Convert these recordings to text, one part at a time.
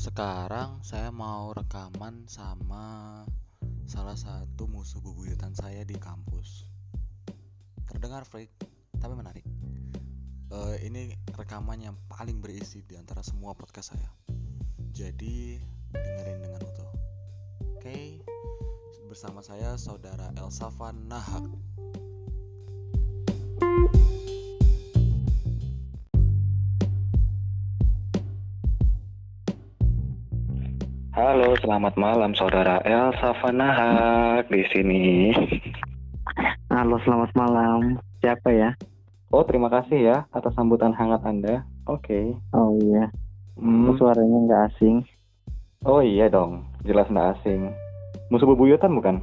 Sekarang saya mau rekaman sama salah satu musuh bebuyutan saya di kampus. Terdengar freak, tapi menarik. Ini rekaman yang paling berisi di antara semua podcast saya. Jadi dengerin dengan utuh. Oke, bersama saya saudara Elsavan Nahak. Halo, selamat malam saudara Elsavan Nahak di sini. Halo, selamat malam. Siapa ya? Oh, terima kasih ya atas sambutan hangat Anda. Oke. Oh iya, suaranya nggak asing. Oh iya dong, jelas nggak asing. Musuh bebuyutan bukan?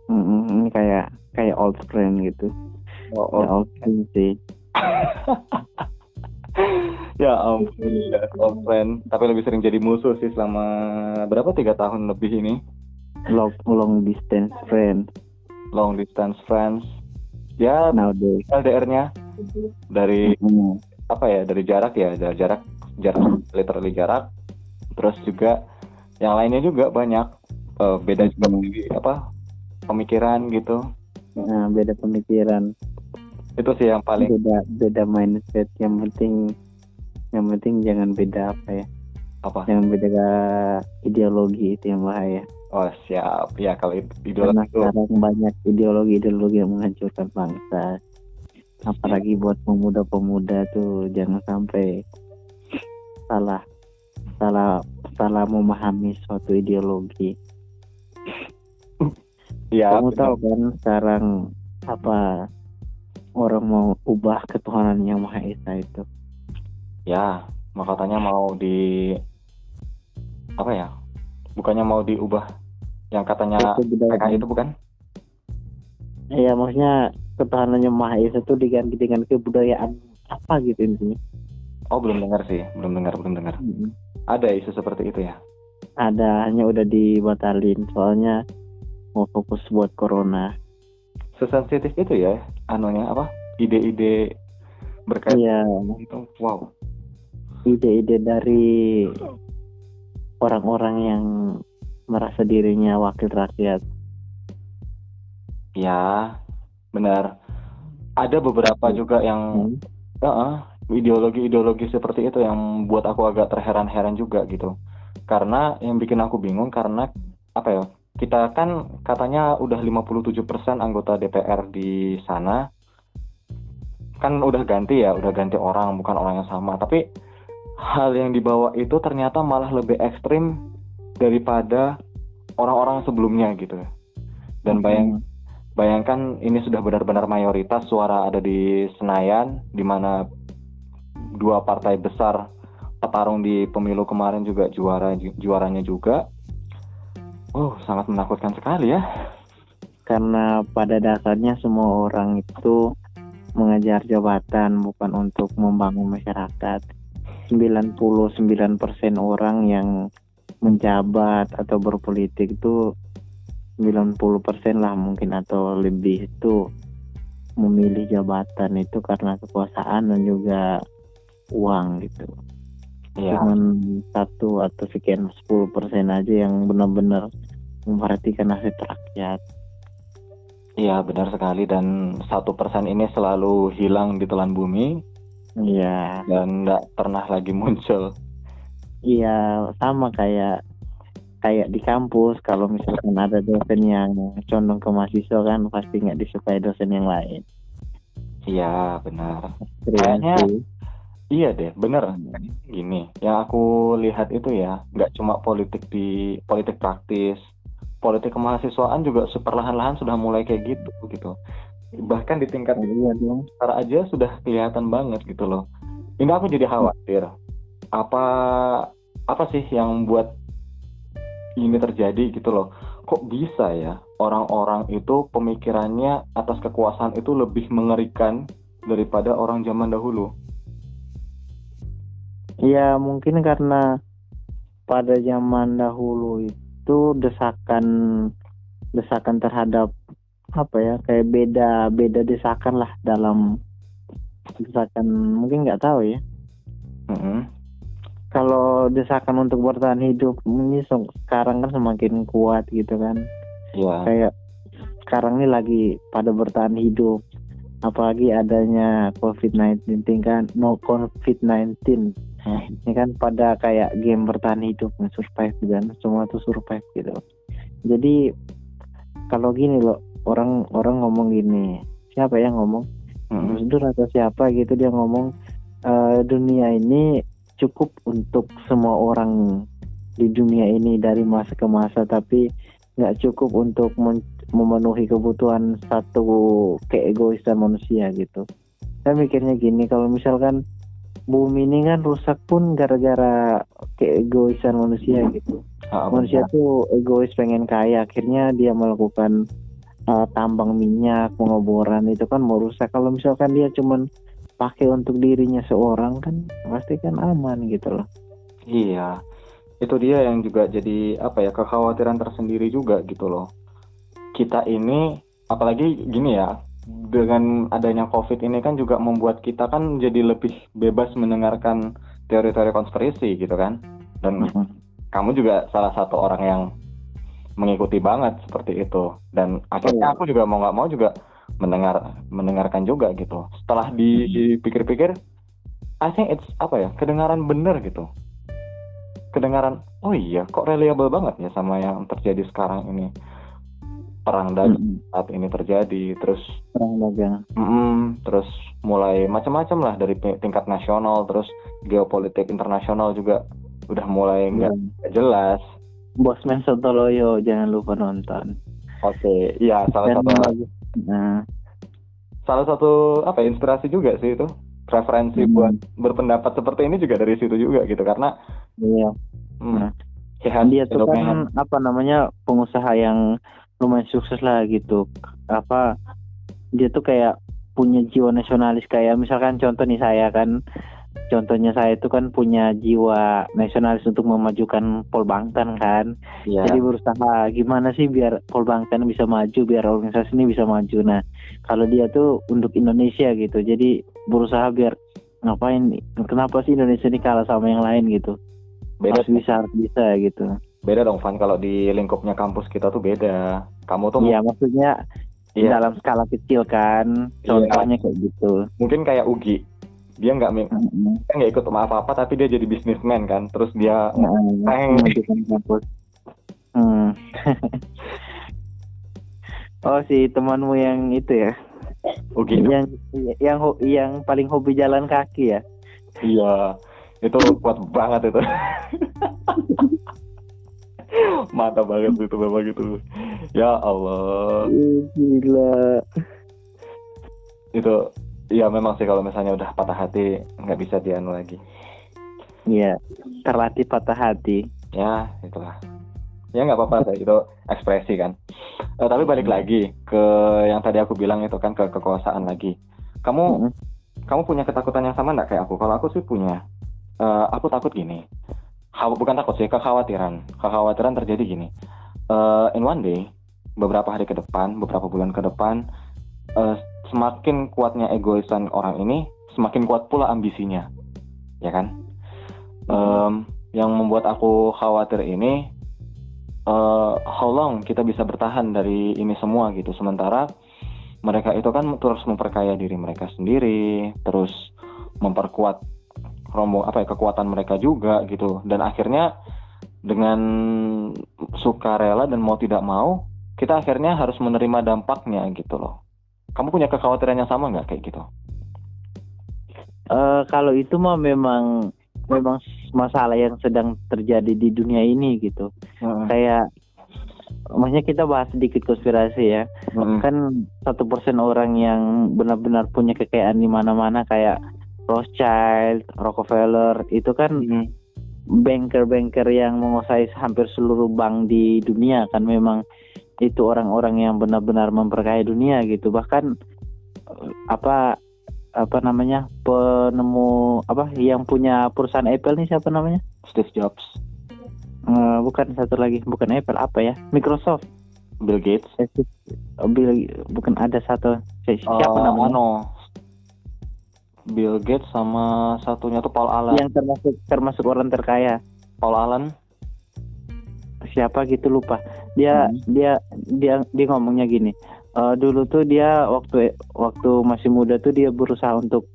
Ini kayak old friend gitu. Oh, Ya old friend sih. Ya ampun, old friend. Tapi lebih sering jadi musuh sih selama berapa 3 tahun lebih ini. Long distance friend. Long distance friends. Ya, Nowadays. LDR-nya dari apa ya? Dari jarak ya, dari jarak literally jarak. Terus juga yang lainnya juga banyak beda juga pemikiran gitu. Nah, beda pemikiran. Itu sih yang paling Beda mindset. Yang penting jangan beda apa? Jangan beda ideologi, itu yang bahaya. Oh siap ya, kalau Karena itu sekarang banyak ideologi yang menghancurkan bangsa. Apalagi buat pemuda-pemuda tuh, jangan sampai salah memahami suatu ideologi. ya. Kamu tahu kan sekarang apa orang mau ubah ketuhanan yang Maha Esa itu? Ya, makanya mau bukannya mau diubah yang katanya PKI itu bukan? Iya, maksudnya ketuhanan yang Maha Esa itu diganti dengan kebudayaan apa gitu intinya. Oh, belum dengar. Ada isu seperti itu ya? Ada, hanya udah dibatalin soalnya mau fokus buat corona. Sesensitif itu ya ide-ide berkaitan itu. Wow. Ide-ide dari orang-orang yang merasa dirinya wakil rakyat. Ya, benar. Ada beberapa juga yang ideologi seperti itu yang buat aku agak terheran-heran juga gitu. Karena yang bikin aku bingung karena kita kan katanya udah 57% anggota DPR di sana. Kan udah ganti orang, bukan orang yang sama. Tapi hal yang dibawa itu ternyata malah lebih ekstrim daripada orang-orang sebelumnya gitu. Dan bayangkan ini sudah benar-benar mayoritas suara ada di Senayan, di mana 2 partai besar petarung di pemilu kemarin juga juaranya juga. Oh, sangat menakutkan sekali ya. Karena pada dasarnya semua orang itu mengejar jabatan, bukan untuk membangun masyarakat. 99% orang yang menjabat atau berpolitik itu 90% lah mungkin atau lebih itu memilih jabatan itu karena kekuasaan dan juga uang gitu. Ya. Cuman 1 atau sekian 10% aja yang benar-benar memperhatikan nasib rakyat. Iya, benar sekali. Dan 1% ini selalu hilang di telan bumi. Iya. Dan nggak pernah lagi muncul. Iya, sama kayak di kampus. Kalau misalkan ada dosen yang condong ke mahasiswa kan pasti nggak disukai dosen yang lain. Iya, benar. Kayaknya iya deh, bener. Gini, yang aku lihat itu ya, nggak cuma politik praktis, politik kemahasiswaan juga perlahan-lahan sudah mulai kayak gitu. Bahkan di tingkat besar aja sudah kelihatan banget gitu loh. Ini aku jadi khawatir. Apa sih yang buat ini terjadi gitu loh? Kok bisa ya orang-orang itu pemikirannya atas kekuasaan itu lebih mengerikan daripada orang zaman dahulu? Ya mungkin karena pada zaman dahulu itu desakan terhadap kayak beda desakan lah dalam desakan, mungkin nggak tahu ya. kalau desakan untuk bertahan hidup ini sekarang kan semakin kuat gitu kan. Iya. Kayak sekarang ini lagi pada bertahan hidup, apalagi adanya COVID-19 kan, no COVID-19 ini kan pada kayak game bertahan hidup, survive kan, semua tuh survive gitu. Jadi kalau gini loh, orang ngomong gini, siapa yang ngomong? Gus Dur atau siapa gitu, dia ngomong dunia ini cukup untuk semua orang di dunia ini dari masa ke masa, tapi nggak cukup untuk memenuhi kebutuhan satu keegoisan manusia gitu. Saya mikirnya gini, kalau misalkan bumi ini kan rusak pun gara-gara keegoisan manusia gitu. Manusia tuh egois, pengen kaya, akhirnya dia melakukan tambang minyak, pengeboran, itu kan merusak. Kalau misalkan dia cuman pakai untuk dirinya seorang kan pasti kan aman gitu loh. Iya, itu dia yang juga jadi kekhawatiran tersendiri juga gitu loh. Kita ini apalagi gini ya, dengan adanya COVID ini kan juga membuat kita kan jadi lebih bebas mendengarkan teori-teori konspirasi gitu kan. Dan kamu juga salah satu orang yang mengikuti banget seperti itu. Dan akhirnya aku juga mau nggak mau juga mendengarkan juga gitu. Setelah dipikir-pikir, I think it's kedengaran bener gitu. Kedengaran, oh iya kok reliable banget ya sama yang terjadi sekarang ini. Perang dagang saat ini terjadi, terus perang dagang, terus mulai macam-macam lah dari tingkat nasional, terus geopolitik internasional juga udah mulai nggak jelas. Bosman Sontoloyo jangan lupa nonton. Oke, iya salah satu inspirasi juga sih itu, referensi buat berpendapat seperti ini juga dari situ juga gitu, karena dia tuh kan pengusaha yang lumayan sukses lah gitu. Dia tuh kayak punya jiwa nasionalis, kayak misalkan contohnya saya itu kan punya jiwa nasionalis untuk memajukan Pol Bangtan kan. Jadi berusaha gimana sih biar Pol Bangtan bisa maju, biar organisasi ini bisa maju. Nah kalau dia tuh untuk Indonesia gitu, jadi berusaha biar kenapa sih Indonesia ini kalah sama yang lain gitu. Harus bisa gitu. Beda dong Van, kalau di lingkupnya kampus kita tuh beda. Kamu tuh maksudnya dalam skala kecil kan, contohnya kayak gitu. Mungkin kayak Ugi, dia nggak ikut sama apa-apa, tapi dia jadi bisnismen kan, terus dia kampus. Oh, si temanmu yang itu ya, Ugi, yang paling hobi jalan kaki ya? Iya, itu kuat banget itu. Mantap banget itu memang gitu. Ya Allah. Gila. Itu ya memang sih, kalau misalnya udah patah hati nggak bisa dianu lagi. Iya, terlatih patah hati. Ya itulah. Ya nggak apa-apa sih, itu ekspresi kan. Tapi balik lagi ke yang tadi aku bilang itu kan, ke kekuasaan lagi. Kamu punya ketakutan yang sama nggak kayak aku? Kalau aku sih punya. Aku takut gini. Bukan takut sih, kekhawatiran terjadi gini. In one day, beberapa hari ke depan, beberapa bulan ke depan, semakin kuatnya egoisan orang ini, semakin kuat pula ambisinya, ya kan? Yang membuat aku khawatir ini, how long kita bisa bertahan dari ini semua gitu. Sementara mereka itu kan terus memperkaya diri mereka sendiri, terus memperkuat kekuatan mereka juga gitu. Dan akhirnya dengan sukarela dan mau tidak mau, kita akhirnya harus menerima dampaknya gitu loh. Kamu punya kekhawatiran yang sama nggak kayak gitu? Kalau itu mah memang masalah yang sedang terjadi di dunia ini gitu. Kayak maksudnya kita bahas sedikit konspirasi ya. Kan 1% orang yang benar-benar punya kekayaan di mana-mana, kayak Rothschild, Rockefeller, itu kan banker-banker yang menguasai hampir seluruh bank di dunia kan. Memang itu orang-orang yang benar-benar memperkaya dunia gitu. Bahkan penemu yang punya perusahaan Apple nih, siapa namanya? Steve Jobs. Bukan, satu lagi, bukan Apple, Microsoft. Bill Gates. Bukan, ada satu. Siapa namanya? Bill Gates sama satunya tuh Paul Allen. Yang termasuk orang terkaya. Paul Allen. Siapa gitu lupa. Dia ngomongnya gini. Dulu tuh dia waktu masih muda tuh dia berusaha untuk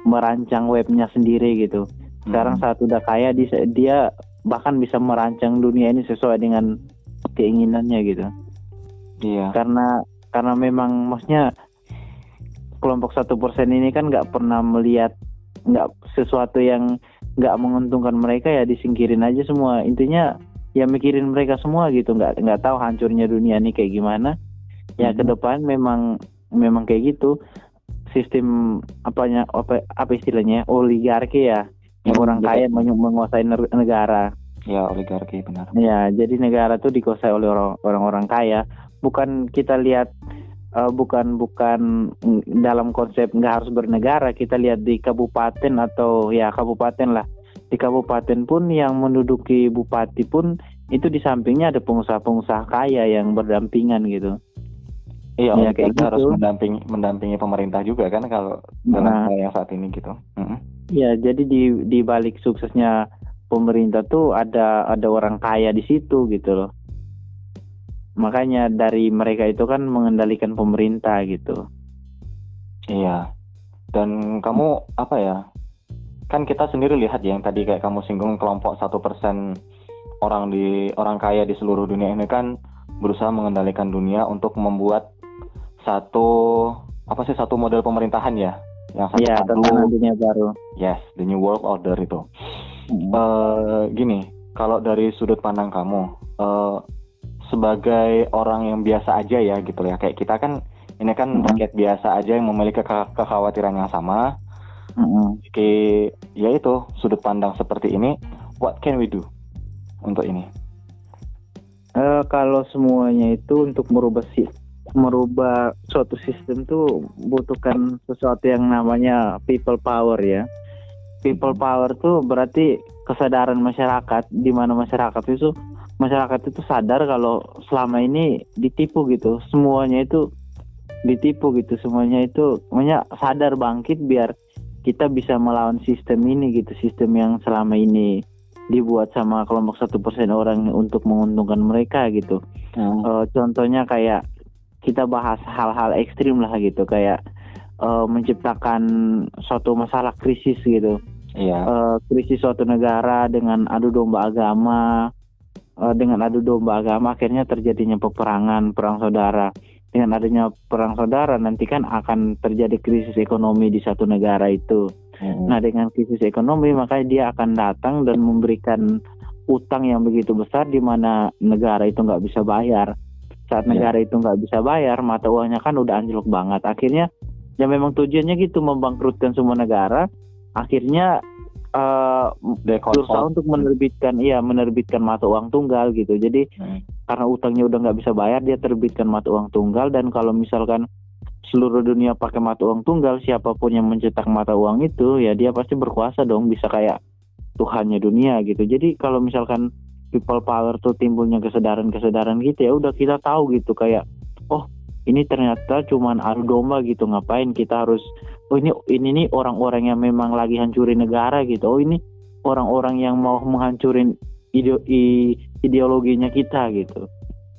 merancang webnya sendiri gitu. Sekarang saat udah kaya dia bahkan bisa merancang dunia ini sesuai dengan keinginannya gitu. Iya. Karena memang maksudnya kelompok 1% ini kan nggak pernah melihat nggak sesuatu yang nggak menguntungkan mereka, ya disingkirin aja semua. Intinya ya mikirin mereka semua gitu, nggak tahu hancurnya dunia ini kayak gimana. Ya ke depan memang kayak gitu. Sistem apa istilahnya, oligarki ya, yang orang kaya menguasai negara. Ya, oligarki, benar. Ya, jadi negara tuh dikuasai oleh orang-orang kaya. Bukan kita lihat bukan dalam konsep nggak harus bernegara. Kita lihat di kabupaten atau ya kabupaten lah. Di kabupaten pun yang menduduki bupati pun itu di sampingnya ada pengusaha-pengusaha kaya yang berdampingan gitu. Iya, ya, kayak gitu. Harus mendampingi pemerintah juga kan kalau dalam yang saat ini gitu. Ya, jadi di balik suksesnya pemerintah tuh ada orang kaya di situ gitu loh. Makanya dari mereka itu kan mengendalikan pemerintah gitu. Iya. Dan kamu apa ya? Kan kita sendiri lihat ya, yang tadi kayak kamu singgung kelompok 1% orang kaya di seluruh dunia ini kan berusaha mengendalikan dunia untuk membuat satu model pemerintahan ya, yang tatanan dunia baru. Yes, the new world order itu. Gini, kalau dari sudut pandang kamu, sebagai orang yang biasa aja ya gitu ya, kayak kita kan ini kan rakyat biasa aja yang memiliki kekhawatiran yang sama. Ya itu sudut pandang seperti ini, what can we do untuk ini? Kalau semuanya itu untuk merubah suatu sistem tuh butuhkan sesuatu yang namanya people power ya. People power tuh berarti kesadaran masyarakat, di mana masyarakat itu sadar kalau selama ini ditipu gitu, semuanya itu ditipu gitu, semuanya itu sadar bangkit biar kita bisa melawan sistem ini gitu, sistem yang selama ini dibuat sama kelompok 1% orang untuk menguntungkan mereka gitu. Contohnya kayak kita bahas hal-hal ekstrim lah gitu, kayak menciptakan suatu masalah krisis gitu. Krisis suatu negara dengan adu domba agama. Dengan adu domba agama akhirnya terjadinya perang saudara. Dengan adanya perang saudara nanti kan akan terjadi krisis ekonomi di satu negara itu. Nah, dengan krisis ekonomi makanya dia akan datang dan memberikan utang yang begitu besar di mana negara itu nggak bisa bayar. Saat negara itu nggak bisa bayar, mata uangnya kan udah anjlok banget. Akhirnya ya memang tujuannya gitu, membangkrutkan semua negara. Akhirnya berusaha untuk menerbitkan mata uang tunggal gitu. Jadi karena utangnya udah nggak bisa bayar, dia terbitkan mata uang tunggal. Dan kalau misalkan seluruh dunia pakai mata uang tunggal, siapapun yang mencetak mata uang itu ya dia pasti berkuasa dong, bisa kayak Tuhannya dunia gitu. Jadi kalau misalkan people power tuh timbulnya kesadaran gitu, ya udah kita tahu gitu, kayak ini ternyata cuman adu domba gitu, ngapain kita harus ini nih orang-orang yang memang lagi hancurin negara gitu. Ini orang-orang yang mau menghancurin ideologinya kita gitu.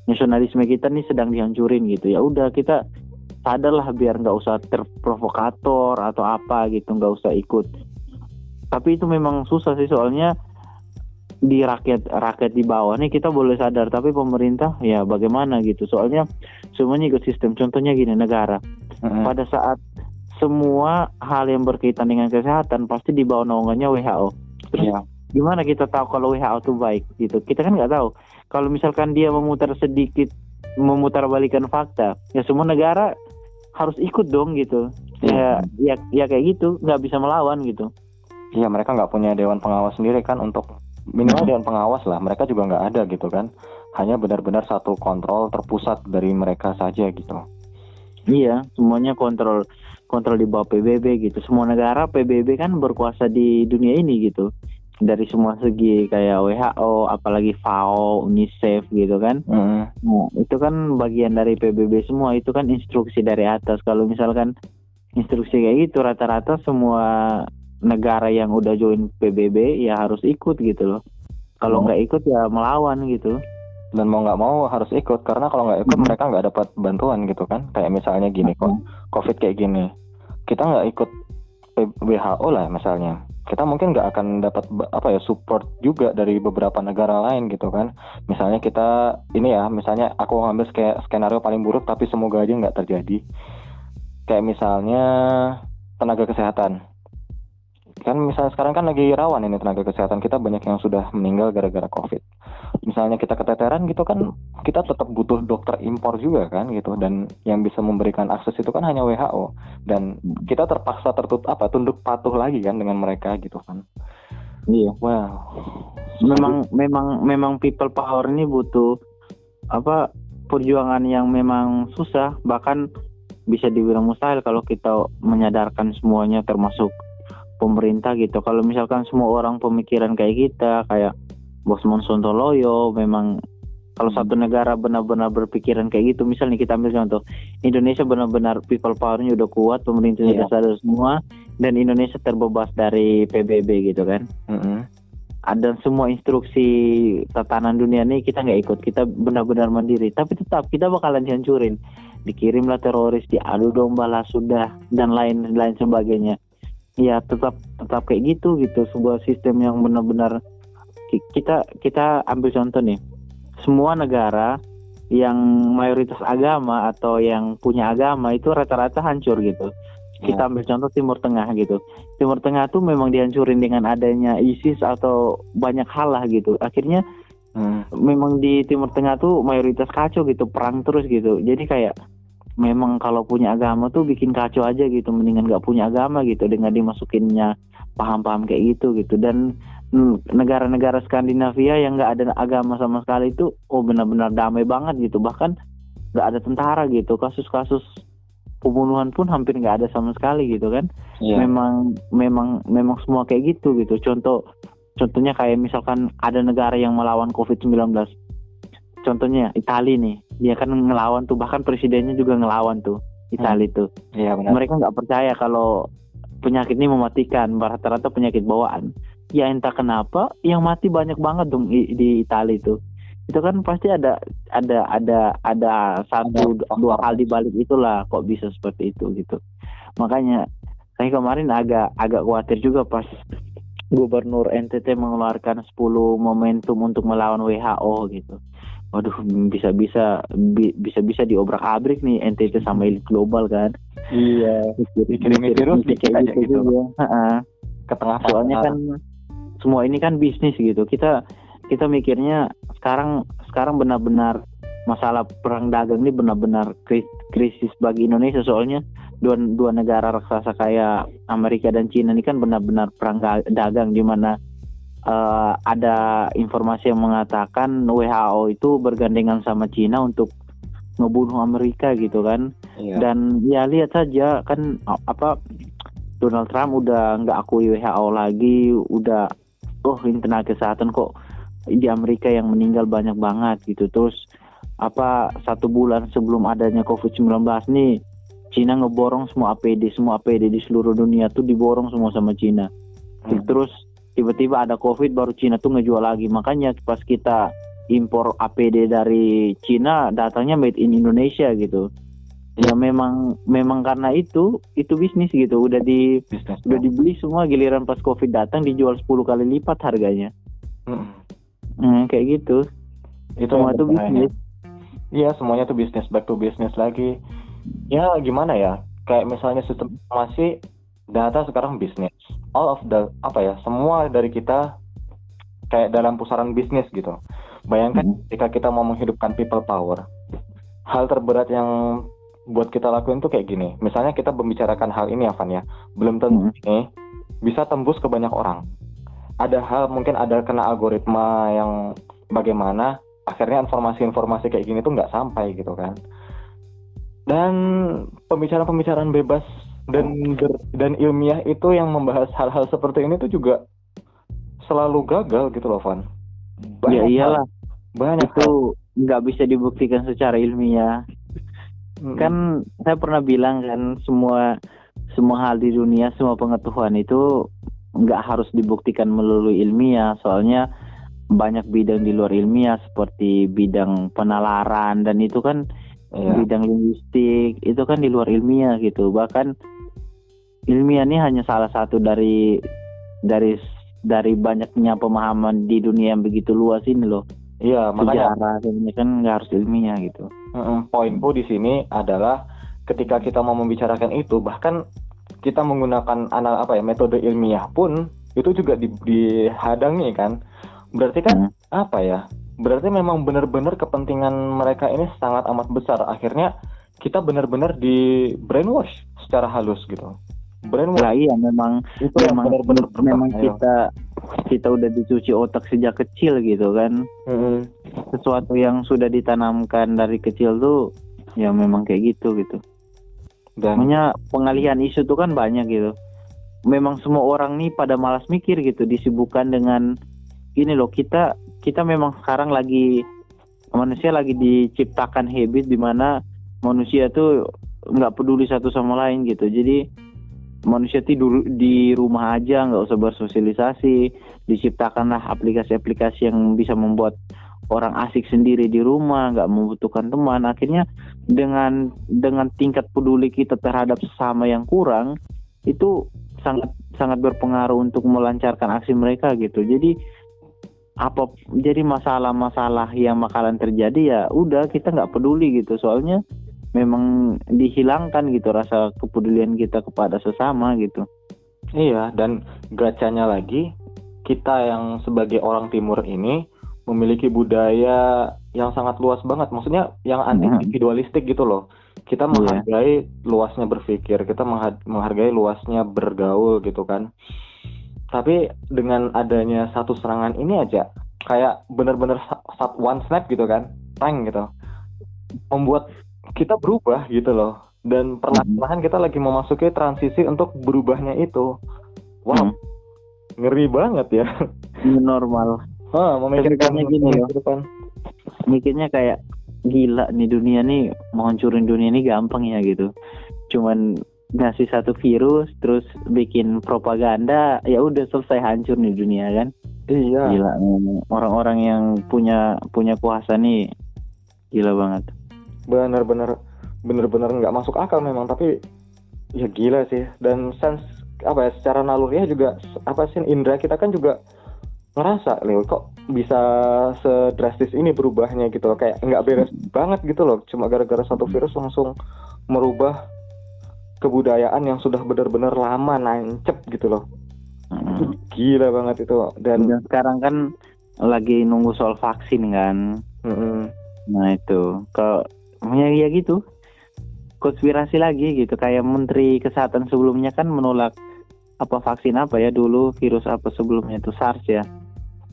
Nasionalisme kita nih sedang dihancurin gitu. Ya udah kita sadarlah biar nggak usah terprovokator atau apa gitu, nggak usah ikut. Tapi itu memang susah sih, soalnya di rakyat di bawah nih kita boleh sadar, tapi pemerintah ya bagaimana gitu, soalnya semuanya ikut sistem. Contohnya gini, negara pada saat semua hal yang berkaitan dengan kesehatan pasti di bawah naungannya WHO. Terus gimana kita tahu kalau WHO itu baik gitu? Kita kan nggak tahu. Kalau misalkan dia memutarbalikkan fakta, ya semua negara harus ikut dong gitu. Ya kayak gitu, nggak bisa melawan gitu. Iya, mereka nggak punya dewan pengawas sendiri kan, untuk minimal dewan pengawas lah, mereka juga nggak ada gitu kan. Hanya benar-benar satu kontrol terpusat dari mereka saja gitu. Iya, semuanya kontrol di bawah PBB gitu. Semua negara PBB kan berkuasa di dunia ini gitu. Dari semua segi, kayak WHO, apalagi FAO, UNICEF gitu kan. Nah, itu kan bagian dari PBB semua, itu kan instruksi dari atas. Kalau misalkan instruksi kayak gitu, rata-rata semua negara yang udah join PBB ya harus ikut gitu loh. Kalau nggak ikut ya melawan gitu. Dan mau nggak mau harus ikut, karena kalau nggak ikut mereka nggak dapat bantuan gitu kan. Kayak misalnya gini kok, COVID kayak gini, kita nggak ikut WHO lah misalnya, kita mungkin nggak akan dapat support juga dari beberapa negara lain gitu kan. Misalnya kita ini ya, misalnya aku ngambil kayak skenario paling buruk tapi semoga aja nggak terjadi. Kayak misalnya tenaga kesehatan. Kan misalnya sekarang kan lagi rawan ini tenaga kesehatan kita, banyak yang sudah meninggal gara-gara COVID. Misalnya kita keteteran gitu kan, kita tetap butuh dokter impor juga kan gitu, dan yang bisa memberikan akses itu kan hanya WHO, dan kita terpaksa tunduk patuh lagi kan dengan mereka gitu kan. Iya. Wow. Memang people power ini butuh perjuangan yang memang susah, bahkan bisa dibilang mustahil kalau kita menyadarkan semuanya termasuk pemerintah gitu. Kalau misalkan semua orang pemikiran kayak kita, kayak Bosman Sontoloyo, memang kalau satu negara benar-benar berpikiran kayak gitu, misalnya kita ambil contoh Indonesia, benar-benar people power-nya udah kuat, pemerintahnya udah sadar semua, dan Indonesia terbebas dari PBB gitu kan. Ada semua instruksi tatanan dunia nih kita nggak ikut, kita benar-benar mandiri, tapi tetap kita bakalan dihancurin, dikirimlah teroris, diadu domba lah sudah, dan lain sebagainya. Ya tetap kayak gitu sebuah sistem yang benar-benar kita ambil contoh nih, semua negara yang mayoritas agama atau yang punya agama itu rata-rata hancur gitu. Kita ambil contoh Timur Tengah gitu. Timur Tengah tuh memang dihancurin dengan adanya ISIS atau banyak hal lah gitu. Akhirnya memang di Timur Tengah tuh mayoritas kacau gitu, perang terus gitu. Jadi kayak memang kalau punya agama tuh bikin kacau aja gitu, mendingan nggak punya agama gitu dengan dimasukinnya paham-paham kayak gitu. Dan negara-negara Skandinavia yang nggak ada agama sama sekali itu benar-benar damai banget gitu, bahkan nggak ada tentara gitu, kasus-kasus pembunuhan pun hampir nggak ada sama sekali gitu kan. Memang semua kayak gitu. Contohnya kayak misalkan ada negara yang melawan COVID-19, contohnya Italia nih, dia kan ngelawan tuh, bahkan presidennya juga ngelawan tuh Italia tuh. Iya, benar. Mereka nggak percaya kalau penyakit ini mematikan, rata-rata penyakit bawaan. Ya entah kenapa yang mati banyak banget dong di Italia itu. Itu kan pasti ada dua hal di balik itulah kok bisa seperti itu gitu. Makanya saya kemarin agak khawatir juga pas Gubernur NTT mengeluarkan 10 momentum untuk melawan WHO gitu. Waduh, bisa diobrak-abrik nih NTT sama elit global kan. Iya. Dikirimin virus dikit aja gitu. Ke tengah. Soalnya kan semua ini kan bisnis gitu. Kita mikirnya sekarang benar-benar masalah perang dagang ini benar-benar krisis bagi Indonesia, soalnya dua negara raksasa kayak Amerika dan Cina ini kan benar-benar perang dagang, di mana ada informasi yang mengatakan WHO itu bergandengan sama Cina untuk ngebunuh Amerika gitu kan. Dan ya lihat saja kan Donald Trump udah nggak akui WHO lagi, udah ini tenaga kesehatan kok di Amerika yang meninggal banyak banget gitu. Terus 1 bulan sebelum adanya COVID-19 nih, Cina ngeborong semua APD di seluruh dunia tuh diborong semua sama Cina. Terus tiba-tiba ada COVID, baru Cina tuh ngejual lagi. Makanya pas kita impor APD dari Cina, datangnya made in Indonesia gitu. Ya memang karena itu bisnis gitu. Udah dibeli semua, giliran pas COVID datang dijual 10 kali lipat harganya. Kayak gitu. Itu semua itu bisnis. Iya, semuanya tuh bisnis, back to business lagi. Ya gimana ya? Kayak misalnya sistem informasi, data sekarang bisnis. All of the semua dari kita kayak dalam pusaran bisnis gitu. Bayangkan jika kita mau menghidupkan people power, hal terberat yang buat kita lakuin tuh kayak gini. Misalnya kita membicarakan hal ini ya, Van ya, belum tentu ini bisa tembus ke banyak orang. Ada hal mungkin ada kena algoritma yang bagaimana akhirnya informasi-informasi kayak gini tuh nggak sampai gitu kan. Dan pembicaraan bebas dan ilmiah itu yang membahas hal-hal seperti ini tuh juga selalu gagal gitu loh, Van. Ya iyalah, banyak itu nggak bisa dibuktikan secara ilmiah. Kan saya pernah bilang kan, semua hal di dunia, semua pengetahuan itu nggak harus dibuktikan melalui ilmiah. Soalnya banyak bidang di luar ilmiah seperti bidang penalaran, dan itu kan bidang linguistik, itu kan di luar ilmiah gitu. Bahkan ilmiah ini hanya salah satu dari banyaknya pemahaman di dunia yang begitu luas ini loh. Iya, makanya Sejarah sebenarnya kan nggak harus ilmiah gitu. poinku di sini adalah ketika kita mau membicarakan itu, bahkan kita menggunakan metode ilmiah pun itu juga dihadangi kan. Berarti kan apa ya? Berarti memang benar-benar kepentingan mereka ini sangat amat besar. Akhirnya kita benar-benar di brainwash secara halus gitu. Brainwash. Lah iya, memang Itu yang benar-benar memang berbahaya. kita udah dicuci otak sejak kecil gitu kan. Sesuatu yang sudah ditanamkan dari kecil tuh ya memang kayak gitu. Dan Makanya pengalihan isu tuh kan banyak gitu. Memang semua orang nih pada malas mikir gitu, disibukkan dengan ini loh, kita memang sekarang manusia lagi diciptakan habit di mana manusia tuh nggak peduli satu sama lain gitu. Jadi manusia tidur di rumah aja, nggak usah bersosialisasi. Diciptakanlah aplikasi-aplikasi yang bisa membuat orang asik sendiri di rumah, nggak membutuhkan teman. Akhirnya dengan tingkat peduli kita terhadap sesama yang kurang, itu sangat berpengaruh untuk melancarkan aksi mereka gitu. Jadi masalah-masalah yang bakalan terjadi ya udah kita nggak peduli gitu. Soalnya memang dihilangkan gitu rasa kepedulian kita kepada sesama gitu. iya, dan gacanya lagi, kita yang sebagai orang timur ini memiliki budaya yang sangat luas banget. Maksudnya yang anti individualistik gitu loh. Kita menghargai luasnya berpikir, kita menghargai luasnya bergaul gitu kan. Tapi dengan adanya satu serangan ini aja, kayak bener-bener one snap gitu kan, tang gitu, membuat kita berubah gitu loh. Dan perlahan-lahan kita lagi memasuki transisi untuk berubahnya itu. Wow, ngeri banget ya. Ini normal. Memikirkan gini loh. depan. Mikirnya kayak gila nih, dunia nih mau hancurin dunia ini gampang ya gitu. Cuman ngasih satu virus terus bikin propaganda, ya udah selesai, hancur nih dunia kan. Iya. Gila, orang-orang yang punya kuasa nih gila banget. Bener-bener nggak masuk akal memang, tapi ya gila sih. Dan sense secara naluriah juga indera kita kan juga ngerasa Leo kok bisa sedrastis ini berubahnya gitu loh. Kayak nggak beres banget gitu loh, cuma gara-gara satu virus langsung merubah kebudayaan yang sudah benar-benar lama nancep gitu loh. Gila banget itu. Dan sekarang kan lagi nunggu soal vaksin kan. Nah itu ya gitu, konspirasi lagi gitu. Kayak Menteri Kesehatan sebelumnya kan menolak vaksin dulu, virus sebelumnya itu SARS ya,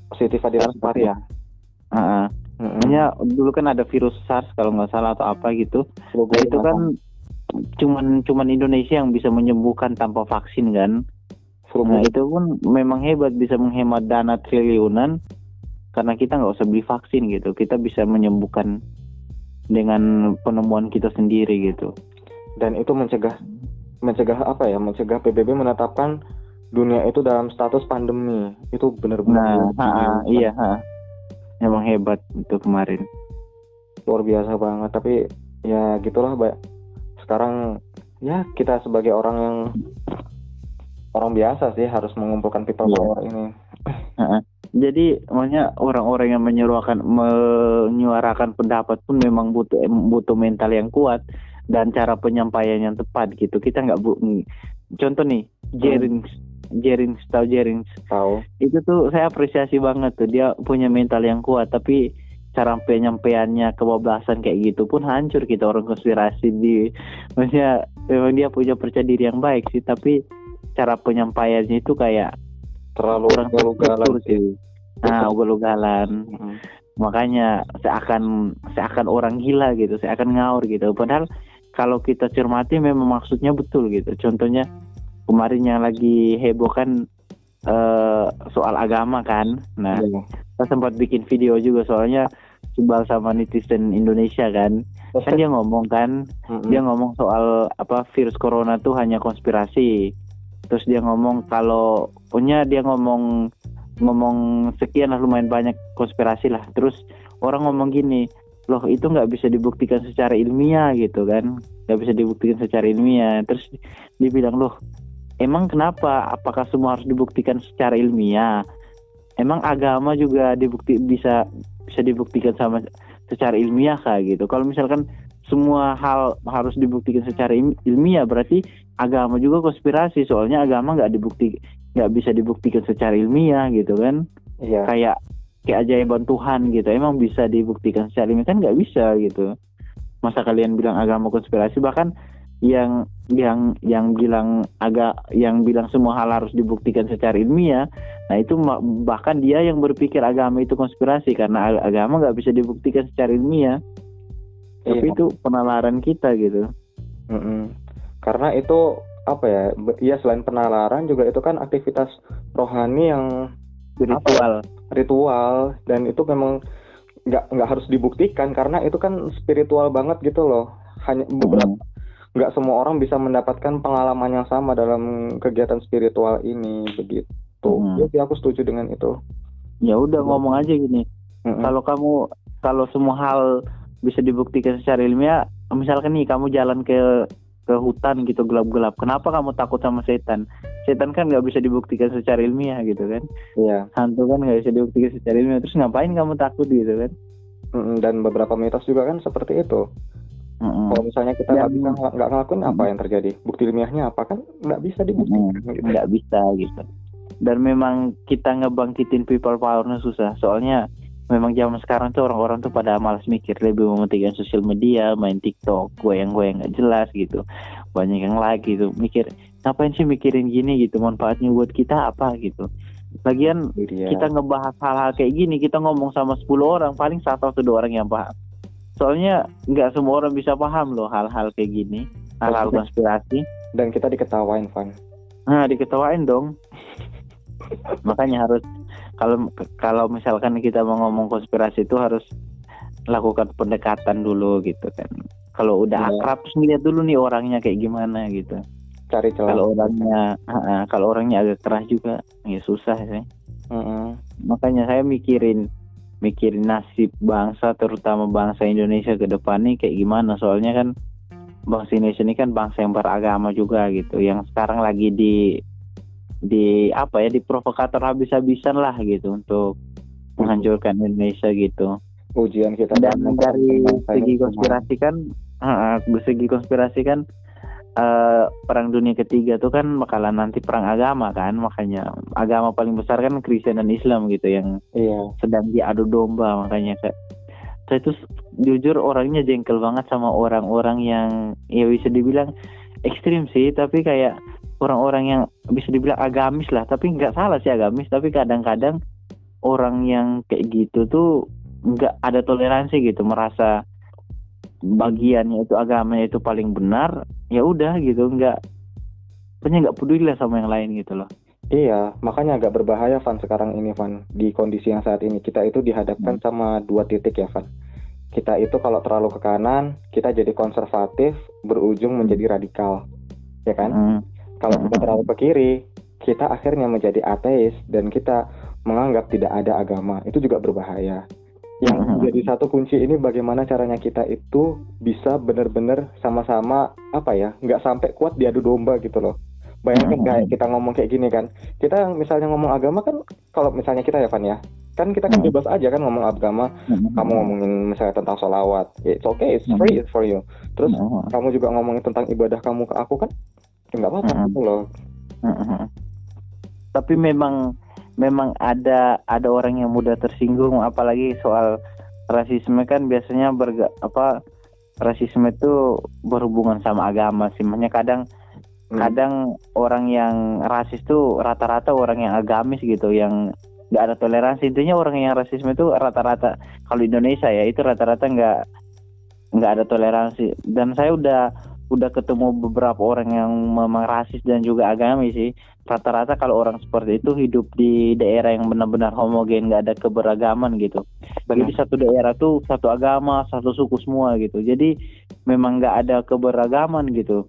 positif virus ya. Makanya dulu kan ada virus SARS kalau nggak salah atau apa gitu. Nah, itu kan cuman Indonesia yang bisa menyembuhkan tanpa vaksin kan. Nah itu pun memang hebat, bisa menghemat dana triliunan karena kita nggak usah beli vaksin gitu. Kita bisa menyembuhkan dengan penemuan kita sendiri gitu. Dan itu mencegah PBB menetapkan dunia itu dalam status pandemi. Itu benar-benar emang hebat itu kemarin, luar biasa banget. Tapi ya gitulah, sekarang ya kita sebagai orang biasa sih harus mengumpulkan people power ini. Jadi makanya orang-orang yang menyuarakan pendapat pun memang butuh mental yang kuat dan cara penyampaian yang tepat gitu. Kita nggak contoh nih Jerings tahu. Itu tuh saya apresiasi banget tuh, dia punya mental yang kuat, tapi cara penyampaiannya kebablasan kayak gitu pun hancur kita orang konspirasi. Maksudnya memang dia punya percaya diri yang baik sih, tapi cara penyampaiannya itu kayak terlalu ugal-ugalan sih. Ugal-ugalan. Makanya seakan orang gila gitu, seakan ngawur gitu. Padahal kalau kita cermati memang maksudnya betul gitu. Contohnya kemarin yang lagi heboh kan soal agama kan. Nah, kita sempat bikin video juga soalnya sebal sama netizen Indonesia kan. Kan dia ngomong kan, dia ngomong soal apa virus corona tuh hanya konspirasi. Terus dia ngomong kalau dia ngomong sekian lah, lumayan banyak konspirasi lah. Terus orang ngomong gini, loh itu nggak bisa dibuktikan secara ilmiah gitu kan, nggak bisa dibuktikan secara ilmiah. Terus dibilang, loh emang kenapa? Apakah semua harus dibuktikan secara ilmiah? Emang agama juga bisa dibuktikan secara ilmiah kayak gitu. Kalau misalkan semua hal harus dibuktikan secara ilmiah, berarti agama juga konspirasi. Soalnya agama nggak bisa dibuktikan secara ilmiah gitu kan. Iya. Kayak keajaiban Tuhan gitu, emang bisa dibuktikan secara ilmiah kan? Nggak bisa gitu. Masa kalian bilang agama konspirasi? Bahkan yang bilang semua hal harus dibuktikan secara ilmiah, nah itu bahkan dia yang berpikir agama itu konspirasi karena agama nggak bisa dibuktikan secara ilmiah. Tapi itu penalaran kita gitu. Karena itu apa ya? Ya selain penalaran juga itu kan aktivitas rohani yang ritual, dan itu memang nggak harus dibuktikan karena itu kan spiritual banget gitu loh. Hanya beberapa, nggak semua orang bisa mendapatkan pengalaman yang sama dalam kegiatan spiritual ini begitu. Jadi aku setuju dengan itu. Ya udah ngomong aja gini. Kalau semua hal bisa dibuktikan secara ilmiah, misalkan nih kamu jalan ke hutan gitu gelap-gelap, kenapa kamu takut sama setan? Setan kan nggak bisa dibuktikan secara ilmiah gitu kan. Iya. Hantu kan nggak bisa dibuktikan secara ilmiah, terus ngapain kamu takut gitu kan? Dan beberapa mitos juga kan seperti itu. Kalau misalnya kita nggak ngelakuin, apa yang terjadi? Bukti ilmiahnya apa? Kan nggak bisa dibuktikan. Nggak bisa gitu. Dan memang kita ngebangkitin people powernya susah. Soalnya memang zaman sekarang tuh orang-orang tuh pada malas mikir, lebih mementingkan sosial media, main TikTok, goyang-goyang nggak jelas gitu, banyak yang like gitu, mikir ngapain sih mikirin gini gitu, manfaatnya buat kita apa gitu. Lagian kita ngebahas hal-hal kayak gini, kita ngomong sama 10 orang, paling 1 atau 2 orang yang paham. Soalnya nggak semua orang bisa paham loh hal-hal kayak gini, hal-hal konspirasi. Dan kita diketawain, Van. Nah, diketawain dong. Makanya harus kalau misalkan kita mau ngomong konspirasi itu harus lakukan pendekatan dulu gitu kan. Kalau udah akrab, terus ngeliat dulu nih orangnya kayak gimana gitu. Cari celah. Kalau orangnya agak keras juga, ya susah sih. Makanya saya mikirin nasib bangsa, terutama bangsa Indonesia ke depan nih kayak gimana. Soalnya kan bangsa Indonesia ini kan bangsa yang beragama juga gitu, yang sekarang lagi di provokator habis-habisan lah gitu untuk menghancurkan Indonesia gitu. Ujian kita. Dan dari segi konspirasi kan perang dunia ketiga tuh kan bakalan nanti perang agama kan, makanya agama paling besar kan Kristen dan Islam gitu yang sedang diadu domba. Makanya saya tuh jujur orangnya jengkel banget sama orang-orang yang ya bisa dibilang ekstrim sih, tapi kayak orang-orang yang bisa dibilang agamis lah, tapi nggak salah sih agamis, tapi kadang-kadang orang yang kayak gitu tuh nggak ada toleransi gitu, merasa bagiannya itu agamanya itu paling benar, ya udah gitu, nggak peduli lah sama yang lain gitu loh. Iya, makanya agak berbahaya Van sekarang ini, Van. Di kondisi yang saat ini kita itu dihadapkan sama 2 titik ya, Van. Kita itu kalau terlalu ke kanan, kita jadi konservatif, berujung menjadi radikal, ya kan? Kalau kita terlalu ke kiri, kita akhirnya menjadi ateis dan kita menganggap tidak ada agama. Itu juga berbahaya. Yang jadi satu kunci ini bagaimana caranya kita itu bisa benar-benar sama-sama nggak sampai kuat diadu domba gitu loh. Bayangkan kayak kita ngomong kayak gini kan, kita misalnya ngomong agama kan, kalau misalnya kita ya Van ya, kan kita kan bebas aja kan ngomong agama. Kamu ngomongin misalnya tentang sholawat, it's okay, it's free for you. Terus kamu juga ngomongin tentang ibadah kamu ke aku kan, nggak apa-apa gitu loh. Tapi memang ada orang yang mudah tersinggung, apalagi soal rasisme kan biasanya rasisme itu berhubungan sama agama sih. Makanya kadang orang yang rasis tuh rata-rata orang yang agamis gitu, yang nggak ada toleransi. Intinya orang yang rasisme itu rata-rata, kalau Indonesia ya itu rata-rata nggak ada toleransi. Dan saya udah udah ketemu beberapa orang yang memang rasis dan juga agamis sih. Rata-rata kalau orang seperti itu hidup di daerah yang benar-benar homogen, nggak ada keberagaman gitu. Jadi satu daerah tuh satu agama, satu suku semua gitu. Jadi memang nggak ada keberagaman gitu.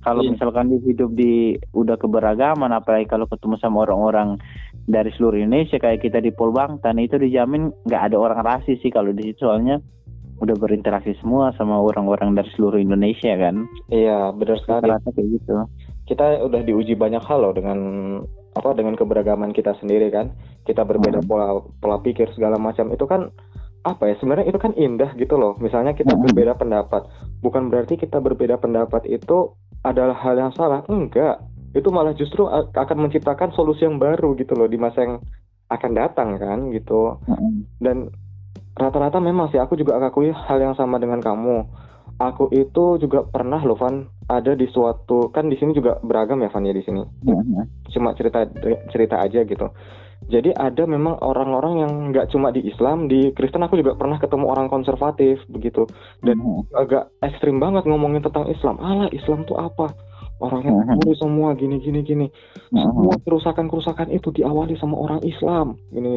Kalau misalkan dia hidup di udah keberagaman, apalagi kalau ketemu sama orang-orang dari seluruh Indonesia kayak kita di Polbangtan, itu dijamin nggak ada orang rasis sih kalau di situ, soalnya udah berinteraksi semua sama orang-orang dari seluruh Indonesia kan. Iya, benar sekali. Rata-rata kayak gitu. Kita udah diuji banyak hal loh dengan keberagaman kita sendiri kan. Kita berbeda pola pikir segala macam. Itu kan sebenarnya itu kan indah gitu loh. Misalnya kita berbeda pendapat, bukan berarti kita berbeda pendapat itu adalah hal yang salah. Enggak, itu malah justru akan menciptakan solusi yang baru gitu loh di masa yang akan datang kan gitu. Dan rata-rata memang sih aku juga akui hal yang sama dengan kamu. Aku itu juga pernah loh Van, ada di suatu, kan di sini juga beragam ya Van ya di sini. Cuma cerita aja gitu. Jadi ada memang orang-orang yang nggak cuma di Islam, di Kristen aku juga pernah ketemu orang konservatif begitu. Dan agak ekstrim banget ngomongin tentang Islam. Alah, Islam tuh apa? Orangnya semua gini. Semua kerusakan itu diawali sama orang Islam. Gini.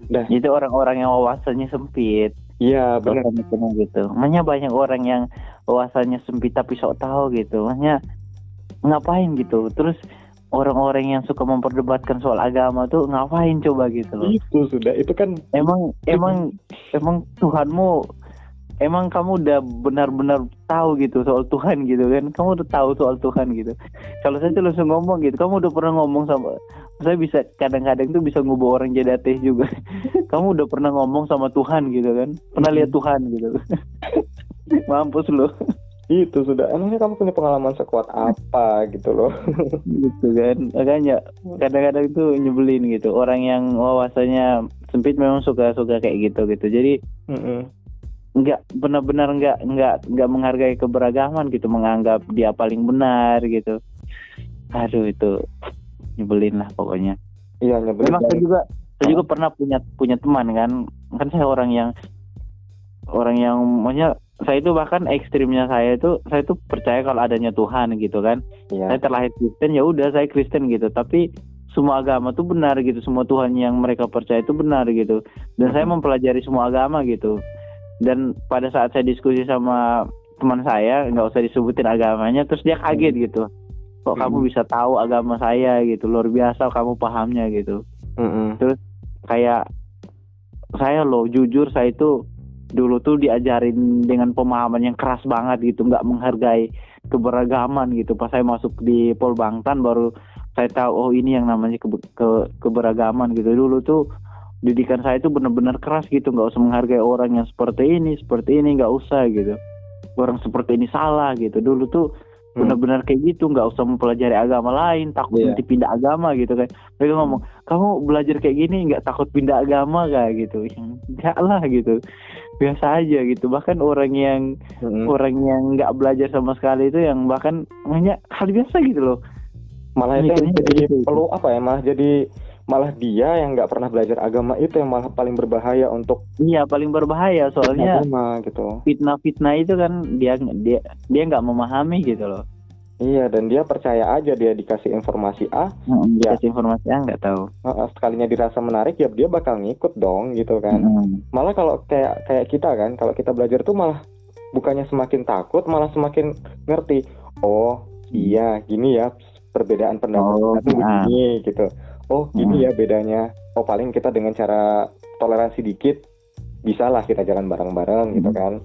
Nah, itu orang-orang yang wawasannya sempit. Iya, benar gitu. Makanya banyak orang yang wawasannya sempit tapi sok tahu gitu. Makanya ngapain gitu. Terus orang-orang yang suka memperdebatkan soal agama tuh ngapain coba gitu loh. Itu sudah, itu kan emang Tuhanmu, emang kamu udah benar-benar tahu gitu soal Tuhan gitu kan. Kamu udah tahu soal Tuhan gitu. Kalau saya tuh langsung ngomong gitu, kamu udah pernah ngomong sama saya, bisa kadang-kadang tuh bisa ngubah orang jadi ateis juga. Kamu udah pernah ngomong sama Tuhan gitu kan, pernah lihat Tuhan gitu. Mampus lo. Itu sudah, emangnya kamu punya pengalaman sekuat apa gitu loh. Gitu kan, makanya kadang-kadang tuh nyebelin gitu. Orang yang wawasannya sempit memang suka kayak gitu. Jadi nggak benar-benar nggak menghargai keberagaman gitu, menganggap dia paling benar gitu. Aduh, itu nyebelin lah pokoknya. Iya, nyebelin. Memang saya juga pernah punya teman kan saya orang yang maksudnya saya itu bahkan ekstrimnya saya itu percaya kalau adanya Tuhan gitu kan. Saya terlahir Kristen, ya udah saya Kristen gitu. Tapi semua agama tuh benar gitu, semua Tuhan yang mereka percaya itu benar gitu. Dan saya mempelajari semua agama gitu. Dan pada saat saya diskusi sama teman saya, nggak usah disebutin agamanya, terus dia kaget gitu. Kok kamu bisa tahu agama saya gitu, luar biasa kamu pahamnya gitu. Terus kayak saya loh, jujur saya itu dulu tuh diajarin dengan pemahaman yang keras banget gitu, nggak menghargai keberagaman gitu. Pas saya masuk di Polbangtan baru saya tahu, oh ini yang namanya keberagaman gitu. Dulu tuh didikan saya itu benar-benar keras gitu, nggak usah menghargai orang yang seperti ini, nggak usah gitu. Orang seperti ini salah gitu. Dulu tuh benar-benar kayak gitu, nggak usah mempelajari agama lain, takut nanti pindah agama gitu kan. Mereka ngomong, kamu belajar kayak gini nggak takut pindah agama kayak gitu. Enggak lah gitu, biasa aja gitu. Bahkan orang yang nggak belajar sama sekali itu yang bahkan hanya hal biasa gitu loh. Malah itu jadi perlu malah dia yang nggak pernah belajar agama itu yang malah paling berbahaya untuk. Iya, paling berbahaya soalnya agama, gitu. Fitnah itu kan dia nggak memahami gitu loh. Iya, dan dia percaya aja, dia dikasih informasi A, dikasih informasi A nggak tahu. Sekalinya dirasa menarik ya dia bakal ngikut dong gitu kan. Malah kalau kayak kita kan, kalau kita belajar tuh malah bukannya semakin takut, malah semakin ngerti. Oh iya, gini ya perbedaan pendapat begini gitu. Oh gini ya bedanya. Oh paling kita dengan cara toleransi dikit bisalah kita jalan bareng-bareng gitu kan.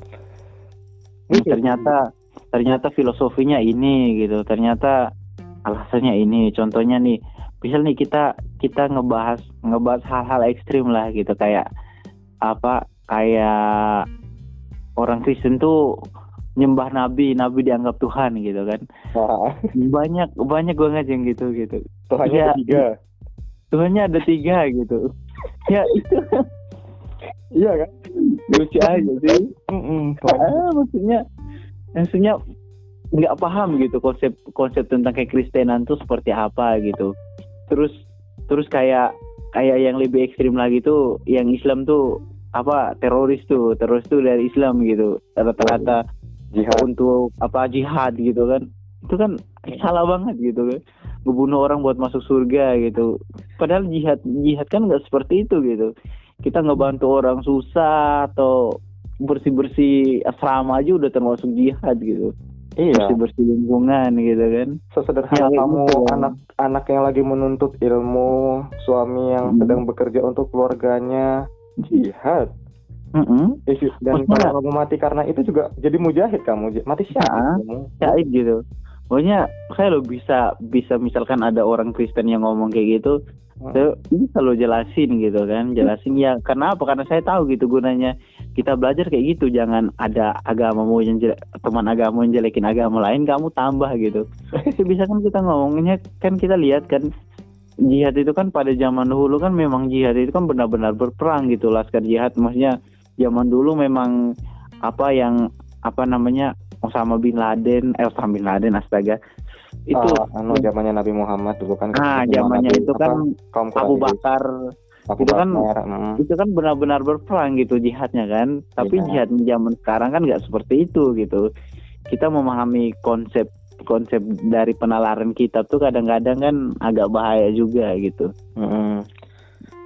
Ternyata filosofinya ini gitu. Ternyata alasannya ini. Contohnya nih, misal nih kita ngebahas hal-hal ekstrim lah gitu, kayak orang Kristen tuh nyembah nabi dianggap Tuhan gitu kan. Banyak banget yang gitu. Tuhannya ada 3. Tuhannya ada 3 gitu. Ya itu. Iya kan? Lucu aja sih. Maksudnya nggak paham gitu konsep tentang kekristenan tuh seperti apa gitu. Terus kayak yang lebih ekstrim lagi tuh, yang Islam tuh teroris tuh dari Islam gitu. Rata-rata Jihad. untuk apa jihad gitu kan. Itu kan salah banget gitu kan. Ngebunuh orang buat masuk surga gitu. Padahal jihad kan nggak seperti itu gitu. Kita ngebantu orang susah atau bersih-bersih asrama aja udah termasuk jihad gitu. Iya, Bersih-bersih lingkungan gitu kan. sesederhana Ya, kamu gitu. anak yang lagi menuntut ilmu, suami yang sedang bekerja untuk keluarganya, jihad. Dan Maksudnya- kalau kamu mati karena itu juga jadi mujahid kamu, mati syahid kamu. Syahid gitu. Pokoknya saya lo bisa misalkan ada orang Kristen yang ngomong kayak gitu, saya bisa lo jelasin gitu kan, jelasin ya karena apa? Karena saya tahu gitu gunanya kita belajar kayak gitu, jangan ada agama mau yang teman agama yang jelekin agama lain kamu tambah gitu. Bisa kan kita ngomongnya kan kita lihat kan jihad itu kan pada zaman dulu kan memang jihad itu kan benar-benar berperang gitu, laskar jihad maksudnya zaman dulu memang apa namanya Osama bin Laden astaga itu zamannya Nabi Muhammad dulu kan. Zamannya itu kan kaum Abu Bakar itu kan Bakar, itu kan benar-benar berperang gitu jihadnya kan. Tapi Iya. jihad zaman sekarang kan nggak seperti itu gitu. Kita memahami konsep dari penalaran kitab tuh kadang-kadang kan agak bahaya juga gitu.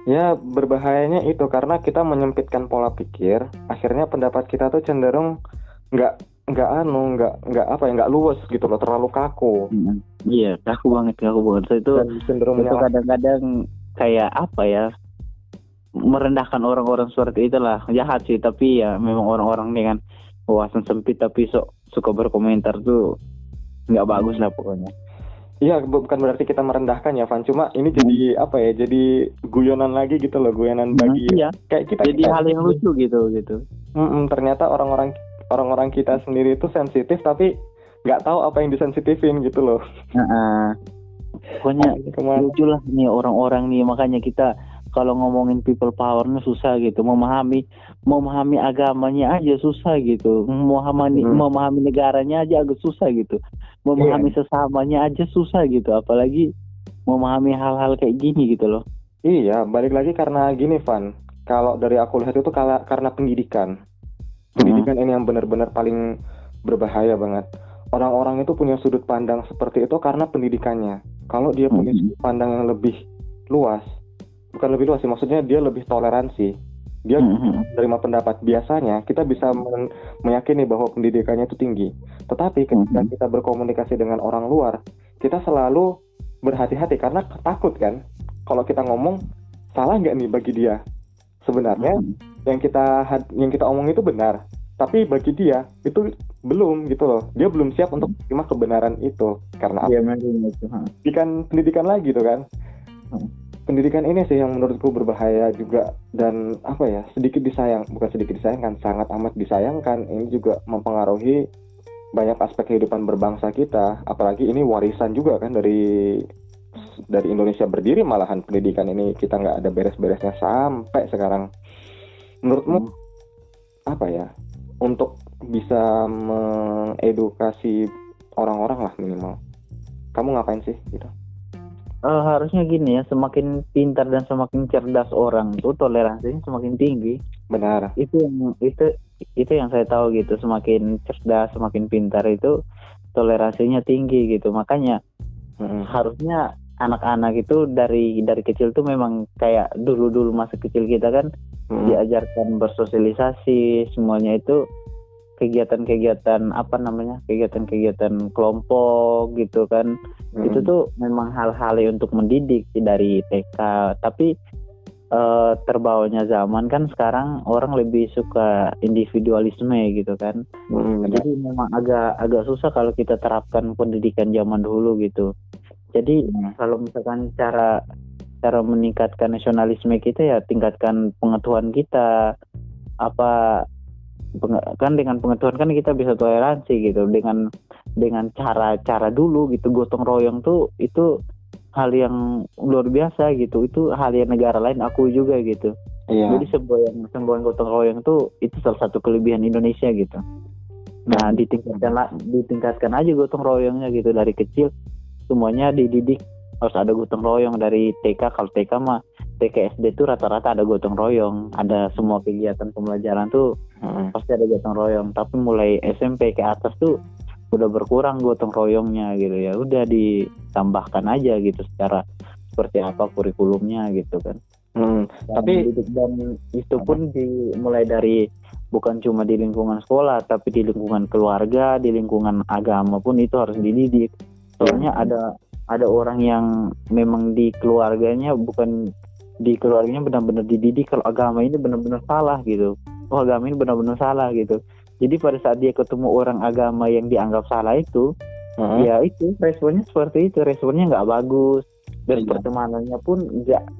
Ya berbahayanya itu karena kita menyempitkan pola pikir, akhirnya pendapat kita tuh cenderung nggak luwes gitu loh, terlalu kaku. Iya, kaku banget. So, itu cenderung itu kadang-kadang kayak apa ya, merendahkan orang-orang seperti itulah. Jahat sih, tapi ya memang orang-orang dengan wawasan sempit tapi suka berkomentar tuh nggak bagus lah pokoknya. Iya, bukan berarti kita merendahkan ya, Van. Cuma ini jadi apa ya? Jadi guyonan lagi gitu loh, guyonan bagi kayak kita. Jadi hal yang lucu gitu. Ternyata orang-orang kita sendiri itu sensitif tapi nggak tahu apa yang disensitifin gitu loh. Pokoknya lucu lah nih orang-orang nih, makanya kita kalau ngomongin people powernya susah gitu, memahami agamanya aja susah gitu, memahami negaranya aja agak susah gitu, memahami sesamanya aja susah gitu, apalagi memahami hal-hal kayak gini gitu loh. Iya, balik lagi karena gini Van, kalau dari aku lihat itu karena pendidikan ini yang benar-benar paling berbahaya banget. Orang-orang itu punya sudut pandang seperti itu karena pendidikannya. Kalau dia punya sudut pandang yang lebih luas, bukan lebih luas sih, maksudnya dia lebih toleransi, dia menerima pendapat. Biasanya kita bisa meyakini bahwa pendidikannya itu tinggi. Tetapi ketika kita berkomunikasi dengan orang luar, kita selalu berhati-hati karena takut kan, kalau kita ngomong salah nggak nih bagi dia. Sebenarnya yang kita omong itu benar, tapi bagi dia itu belum gitu loh. Dia belum siap untuk menerima kebenaran itu. Karena pendidikan lagi tuh kan. Pendidikan ini sih yang menurutku berbahaya juga, dan apa ya, bukan sedikit disayangkan, sangat amat disayangkan. Ini juga mempengaruhi banyak aspek kehidupan berbangsa kita. Apalagi ini warisan juga kan dari Indonesia berdiri, malahan pendidikan ini kita nggak ada beres-beresnya sampai sekarang. Menurutmu apa ya, untuk bisa mengedukasi orang-orang lah minimal, kamu ngapain sih gitu? Harusnya gini ya, semakin pintar dan semakin cerdas orang tuh toleransinya semakin tinggi. Benar. Itu yang saya tahu gitu, semakin cerdas, semakin pintar itu toleransinya tinggi gitu. Makanya harusnya anak-anak itu dari kecil tuh memang kayak dulu masa kecil kita kan diajarkan bersosialisasi, semuanya itu kegiatan-kegiatan kelompok gitu kan. Itu tuh memang hal-hal untuk mendidik dari TK. Tapi terbawanya zaman kan sekarang orang lebih suka individualisme gitu kan. Jadi memang agak susah kalau kita terapkan pendidikan zaman dulu gitu. Jadi kalau misalkan cara meningkatkan nasionalisme kita ya tingkatkan pengetahuan kita, kan dengan pengetahuan kan kita bisa toleransi gitu, dengan cara dulu gitu, gotong royong tuh itu hal yang luar biasa gitu, itu hal yang negara lain akui juga gitu. Jadi semboyan gotong royong tuh itu salah satu kelebihan Indonesia gitu. Nah ditingkatkan aja gotong royongnya gitu dari kecil, semuanya dididik harus ada gotong royong dari TK. Kalau TK mah TK SD tuh rata-rata ada gotong royong, ada semua kegiatan pembelajaran tuh pasti ada gotong royong. Tapi mulai SMP ke atas tuh udah berkurang gotong royongnya gitu ya. Udah ditambahkan aja gitu secara seperti apa kurikulumnya gitu kan. Tapi dan itu pun dimulai dari bukan cuma di lingkungan sekolah, tapi di lingkungan keluarga, di lingkungan agama pun itu harus dididik. Soalnya ada orang yang memang di keluarganya benar-benar dididik kalau agama ini benar-benar salah gitu. Oh, agama ini benar-benar salah gitu. Jadi pada saat dia ketemu orang agama yang dianggap salah itu, ya itu responnya seperti itu, responnya nggak bagus. Dan pertemanannya pun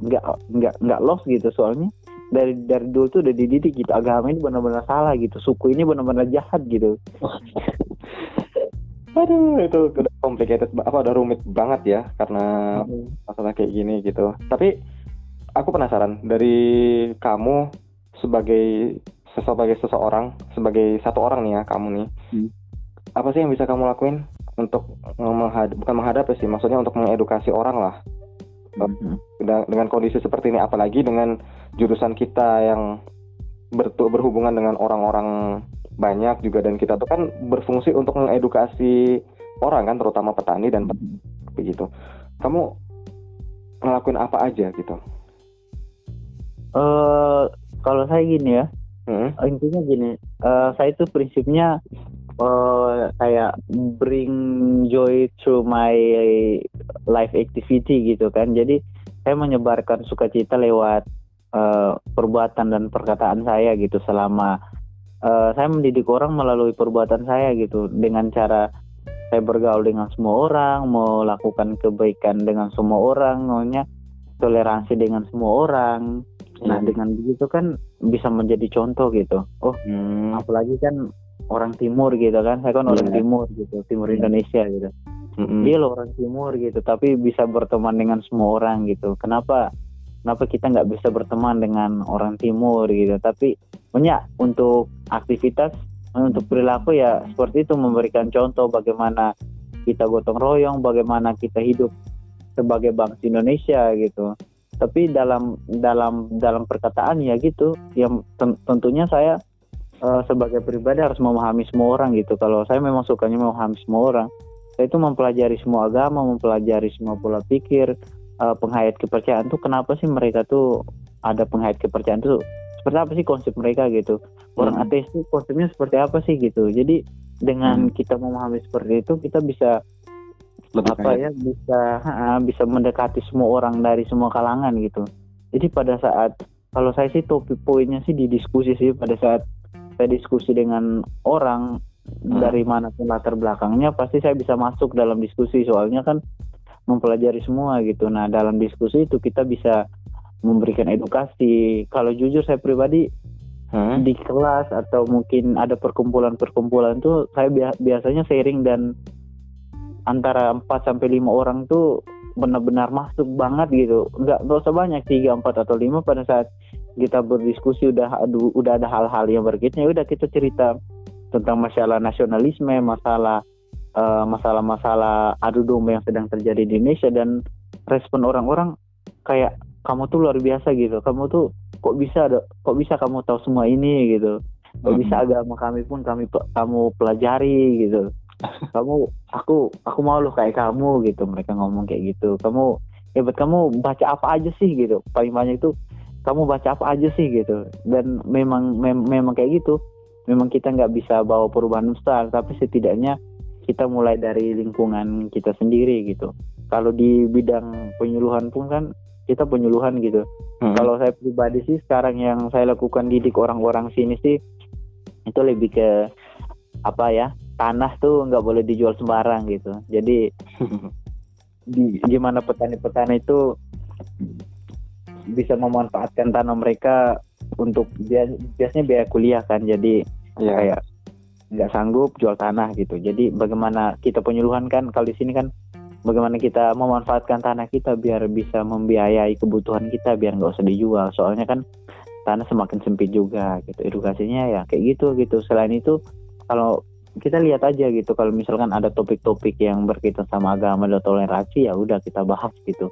nggak lost gitu, soalnya dari dulu tuh udah dididik gitu, agama ini benar-benar salah gitu, suku ini benar-benar jahat gitu. Aduh, itu udah complicated, udah rumit banget ya karena masalah kayak gini gitu. Tapi aku penasaran dari kamu sebagai seseorang, sebagai satu orang nih ya, kamu nih, apa sih yang bisa kamu lakuin untuk bukan menghadapi sih, maksudnya untuk mengedukasi orang lah dengan kondisi seperti ini, apalagi dengan jurusan kita yang berhubungan dengan orang-orang banyak juga, dan kita tuh kan berfungsi untuk mengedukasi orang kan, terutama petani dan begitu. Kamu ngelakuin apa aja gitu? Kalau saya gini ya, intinya gini, saya itu prinsipnya kayak bring joy through my life activity gitu kan. Jadi saya menyebarkan sukacita lewat perbuatan dan perkataan saya gitu. Selama saya mendidik orang melalui perbuatan saya gitu, dengan cara saya bergaul dengan semua orang, melakukan kebaikan dengan semua orang, maunya toleransi dengan semua orang. Nah, dengan begitu kan bisa menjadi contoh gitu. Apalagi kan orang timur gitu kan, saya kan orang timur gitu, timur Indonesia gitu. Dia loh orang timur gitu, tapi bisa berteman dengan semua orang gitu. Kenapa kita nggak bisa berteman dengan orang timur gitu? Tapi banyak untuk aktivitas, untuk perilaku ya seperti itu, memberikan contoh bagaimana kita gotong royong, bagaimana kita hidup sebagai bangsa Indonesia gitu. Tapi dalam perkataan ya gitu, yang tentunya saya sebagai pribadi harus memahami semua orang gitu. Kalau saya memang sukanya memahami semua orang, saya itu mempelajari semua agama, mempelajari semua pola pikir, penghayat kepercayaan tuh kenapa sih mereka tuh ada penghayat kepercayaan tuh, seperti apa sih konsep mereka gitu. Orang ateis tuh konsepnya seperti apa sih gitu. Jadi dengan kita memahami seperti itu, kita bisa bisa mendekati semua orang dari semua kalangan gitu. Jadi pada saat, kalau saya sih topik poinnya sih di diskusi sih, pada saat saya diskusi dengan orang dari mana pun latar belakangnya, pasti saya bisa masuk dalam diskusi, soalnya kan mempelajari semua gitu. Nah, dalam diskusi itu kita bisa memberikan edukasi. Kalau jujur saya pribadi di kelas atau mungkin ada perkumpulan tuh saya biasanya sharing, dan antara 4-5 orang tuh benar-benar masuk banget gitu. Nggak usah banyak, 3, 4 atau 5. Pada saat kita berdiskusi udah ada hal-hal yang berkaitan, ya udah kita cerita tentang masalah nasionalisme, masalah adu domba yang sedang terjadi di Indonesia, dan respon orang-orang kayak, kamu tuh luar biasa gitu, kamu tuh kok bisa kamu tahu semua ini gitu, kok bisa agama kami pun kamu pelajari gitu, aku mau loh kayak kamu gitu. Mereka ngomong kayak gitu, kamu hebat, kamu baca apa aja sih gitu, paling banyak itu kamu baca apa aja sih gitu. Dan memang kayak gitu, memang kita nggak bisa bawa perubahan besar, tapi setidaknya kita mulai dari lingkungan kita sendiri gitu. Kalau di bidang penyuluhan pun kan kita penyuluhan gitu. Kalau saya pribadi sih sekarang yang saya lakukan didik orang-orang sini sih, itu lebih ke tanah tuh nggak boleh dijual sembarang gitu. Jadi gimana petani-petani itu bisa memanfaatkan tanah mereka untuk biasanya biaya kuliah kan. Jadi kayak nggak sanggup jual tanah gitu. Jadi bagaimana kita penyuluhan kan, kalau di sini kan bagaimana kita memanfaatkan tanah kita biar bisa membiayai kebutuhan kita, biar nggak usah dijual. Soalnya kan tanah semakin sempit juga gitu. Edukasinya ya kayak gitu. Selain itu, kalau kita lihat aja gitu, kalau misalkan ada topik-topik yang berkaitan sama agama dan toleransi, ya udah kita bahas gitu.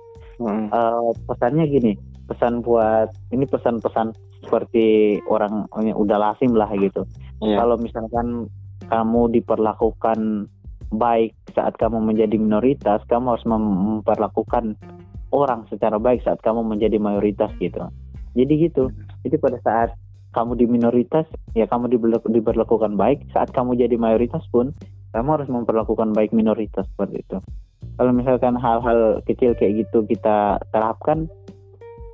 Pesannya gini, pesan buat ini pesan-pesan seperti orang yang udah lazim lah gitu. Iya. Kalau misalkan kamu diperlakukan baik saat kamu menjadi minoritas, kamu harus memperlakukan orang secara baik saat kamu menjadi mayoritas gitu. Jadi gitu. Jadi pada saat kamu di minoritas, ya kamu diperlakukan baik. Saat kamu jadi mayoritas pun, kamu harus memperlakukan baik minoritas seperti itu. Kalau misalkan hal-hal kecil kayak gitu kita terapkan,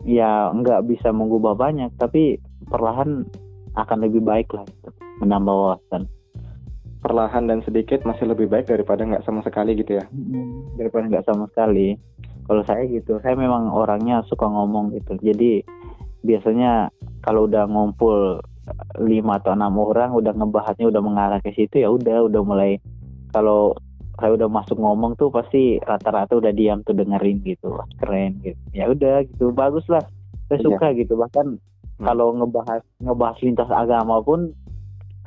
ya nggak bisa mengubah banyak, tapi perlahan akan lebih baik lah gitu, menambah wawasan. Perlahan dan sedikit masih lebih baik daripada nggak sama sekali gitu ya. Daripada nggak sama sekali. Kalau saya gitu, saya memang orangnya suka ngomong gitu. Jadi biasanya kalau udah ngumpul 5 atau 6 orang, udah ngebahasnya udah mengarah ke situ, ya udah mulai. Kalau saya udah masuk ngomong tuh pasti rata-rata udah diam tuh dengerin gitu. Wah, keren gitu. Ya udah gitu, bagus lah. Saya suka gitu. Bahkan kalau ngebahas lintas agama pun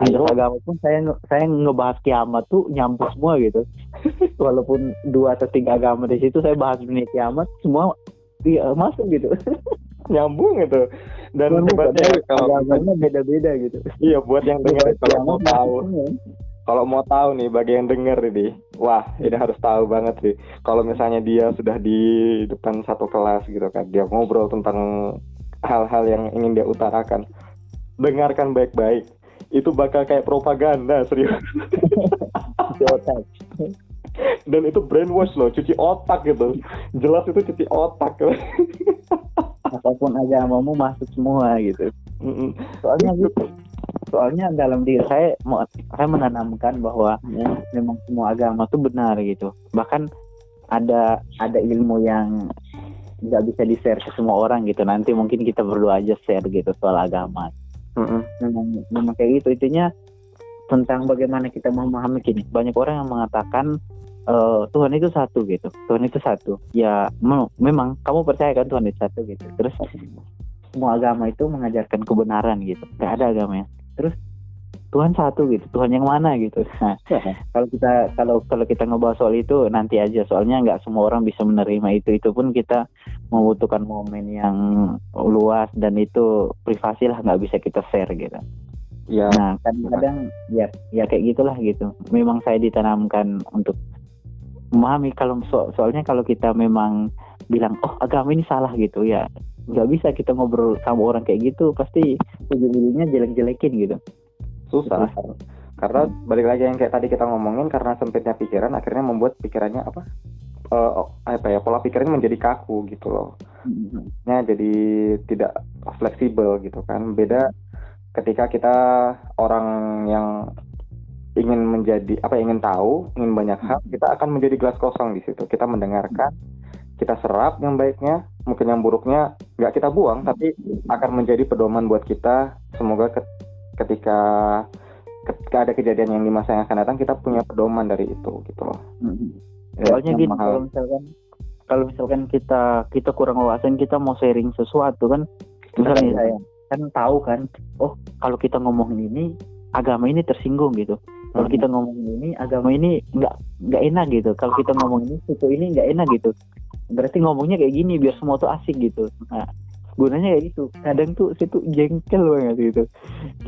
saya ngebahas kiamat tuh nyambung semua gitu. Walaupun 2 atau 3 agama di situ, saya bahas dunia kiamat semua masuk gitu. Nyambung itu. Dan hebatnya kalau agamanya beda-beda gitu. iya, buat yang dengar kalau mau tahu nih bagi yang denger ini, wah ini harus tahu banget sih. Kalau misalnya dia sudah di depan satu kelas gitu kan, dia ngobrol tentang hal-hal yang ingin dia utarakan, dengarkan baik-baik. Itu bakal kayak propaganda, serius. Cuci otak. Dan itu brainwash loh, cuci otak gitu. Jelas itu cuci otak. Apapun agamamu masuk semua gitu. Soalnya dalam diri saya menanamkan bahwa memang semua agama itu benar gitu. Bahkan ada ilmu yang nggak bisa di-share ke semua orang gitu. Nanti mungkin kita berdua aja share gitu soal agama. Memang kayak gitu. Intinya tentang bagaimana kita memahami gini. Banyak orang yang mengatakan Tuhan itu satu gitu. Tuhan itu satu. Ya memang kamu percaya kan Tuhan itu satu gitu. Terus semua agama itu mengajarkan kebenaran gitu. Gak ada agamanya. Terus Tuhan satu gitu. Tuhan yang mana gitu. Nah, kalau kita ngebahas soal itu nanti aja. Soalnya nggak semua orang bisa menerima itu. Itu pun kita membutuhkan momen yang luas dan itu privasi lah, nggak bisa kita share gitu. Ya. Nah kadang-kadang ya kayak gitulah gitu. Memang saya ditanamkan untuk memahami soalnya kalau kita memang bilang agama ini salah gitu ya, nggak bisa kita ngobrol sama orang kayak gitu, pasti ujung-ujungnya jelek-jelekin gitu. Susah. Karena balik lagi yang kayak tadi kita ngomongin, karena sempitnya pikiran akhirnya membuat pikirannya pola pikirnya menjadi kaku gitu loh. Nah, jadi tidak fleksibel gitu kan. Beda ketika kita orang yang ingin tahu, ingin banyak hal, kita akan menjadi gelas kosong di situ. Kita mendengarkan, kita serap yang baiknya, mungkin yang buruknya nggak kita buang, tapi akan menjadi pedoman buat kita. Semoga ketika ada kejadian yang di masa yang akan datang, kita punya pedoman dari itu gitu loh. Soalnya gini, kalau misalkan kita kurang wawasan, kita mau sharing sesuatu kan, misalnya saya kan tahu kan, kalau kita ngomongin ini agama ini tersinggung gitu. Kalau kita ngomongin ini agama ini nggak enak gitu. Kalau kita ngomongin ini suku ini nggak enak gitu. Berarti ngomongnya kayak gini biar semua tuh asik gitu. Nah, gunanya kayak gitu. Kadang tuh situ jengkel banget gitu.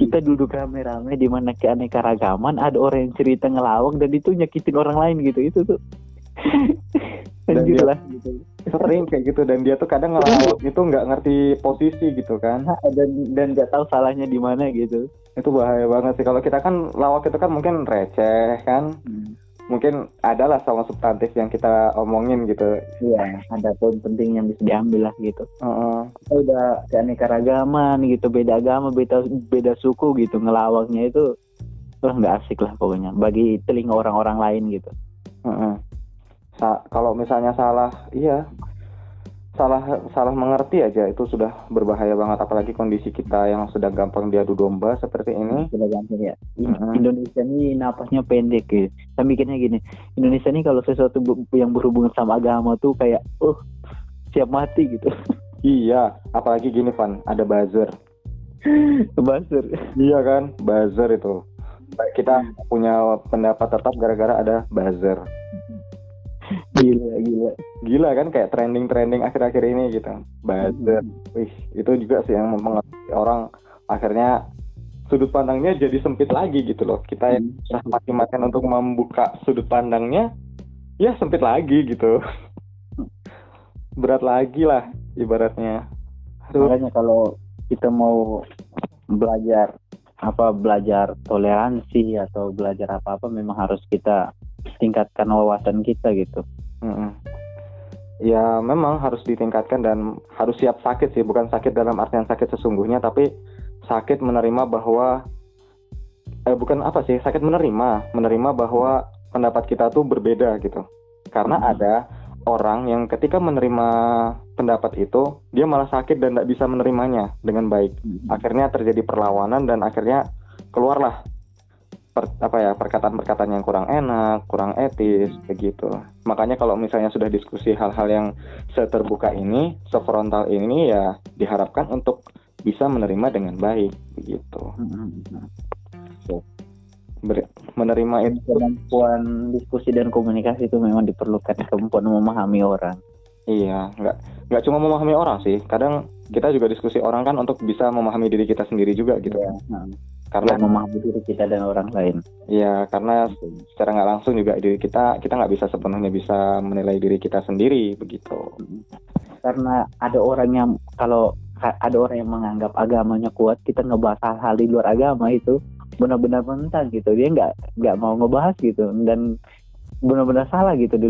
Kita duduk rame-rame di mana keanekaragaman, ada orang yang cerita ngelawak dan itu nyakitin orang lain gitu. Itu tuh anjir lah gitu. Sering kayak gitu, dan dia tuh kadang ngelawak itu nggak ngerti posisi gitu kan. Dan nggak tahu salahnya di mana gitu. Itu bahaya banget sih. Kalau kita kan lawak itu kan mungkin receh kan. Mungkin adalah sama substantif yang kita omongin gitu. Iya, ada poin penting yang bisa diambil lah gitu. Kita udah keanekaragaman gitu, beda agama, beda suku gitu, ngelawaknya itu nggak asik lah pokoknya bagi telinga orang-orang lain gitu. Kalau misalnya salah mengerti aja itu sudah berbahaya banget, apalagi kondisi kita yang sudah gampang diadu domba seperti ini. Sudah gampang ya. Indonesia ini napasnya pendek gitu. Saya mikirnya gini, Indonesia ini kalau sesuatu yang berhubungan sama agama tuh kayak siap mati gitu. Iya, apalagi gini Van, ada buzzer. Buzzer. Iya kan, buzzer itu. Kita punya pendapat tetap gara-gara ada buzzer. Gila kan, kayak trending akhir-akhir ini gitu. Buzzer. Wih, itu juga sih yang mempengaruhi orang, akhirnya sudut pandangnya jadi sempit lagi gitu loh. Kita yang mati-matian untuk membuka sudut pandangnya, ya sempit lagi gitu. Berat lagi lah ibaratnya. Aduh. Makanya kalau kita mau belajar toleransi atau belajar apa-apa, memang harus kita tingkatkan wawasan kita gitu. Ya memang harus ditingkatkan dan harus siap sakit sih, bukan sakit dalam artian sakit sesungguhnya, tapi sakit menerima bahwa sakit menerima bahwa pendapat kita tuh berbeda gitu. Karena ada orang yang ketika menerima pendapat itu, dia malah sakit dan tidak bisa menerimanya dengan baik. Akhirnya terjadi perlawanan dan akhirnya keluarlah perkataan-perkataan yang kurang enak, kurang etis, begitu. Makanya kalau misalnya sudah diskusi hal-hal yang seterbuka ini, sefrontal ini, ya diharapkan untuk bisa menerima dengan baik, begitu. Menerima itu, kemampuan diskusi dan komunikasi itu memang diperlukan, kemampuan memahami orang. Iya, nggak cuma memahami orang sih. Kadang kita juga diskusi orang kan untuk bisa memahami diri kita sendiri juga gitu. Ya, karena memahami diri kita dan orang lain. Iya, karena secara nggak langsung juga diri kita nggak bisa sepenuhnya bisa menilai diri kita sendiri begitu. Karena ada orang yang menganggap agamanya kuat, kita ngebahas hal-hal di luar agama itu benar-benar mentah gitu. Dia nggak mau ngebahas gitu, dan benar-benar salah gitu di